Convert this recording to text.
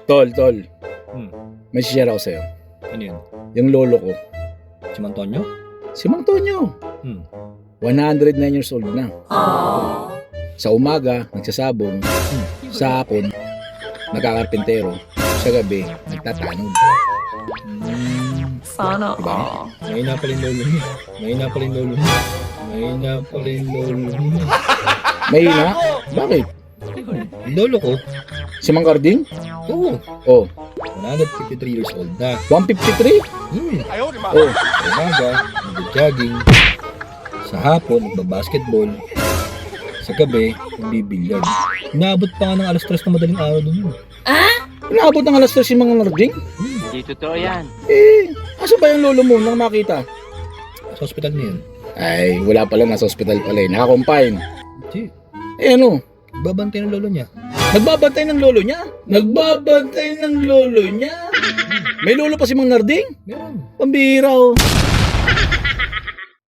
Tol. Hmm. May share ako sa'yo. Ano yun? Yung lolo ko, Si Mantonio? si Mang Tonyo. Hmm. 109 years old na. Sa umaga, nagsasabong. Sa hapon, nagkakarpentero. Sa gabi, nagtatanod. Sana Diba? Mahina pala yung lolo niya. Mahina pala yung lolo niya. Mahina pala yung lolo niya. Mahina? Bakit? Yung lolo ko? Si Mang Carding? Oo. Oh, 153 years old na. 153? Oh, Sa umaga, nag-jogging. Sa hapon, nagbabasketball. Sa gabi, nagbibilyag. Inaabot pa nga ng alas 3 na madaling araw doon. inaabot ng alas 3 si Mang Carding? Hindi totoo yan. Eh, asa ba yung lolo mo nang makita? Sa hospital niya yun. Ay, wala pala, nasa hospital pala eh. Nakakompine. Hindi. Eh ano? Babantay ng lolo niya. Nagbabantay ng lolo niya? Nagbabantay ng lolo niya? May lolo pa si Mang Narding? Meron. Pambihira oh.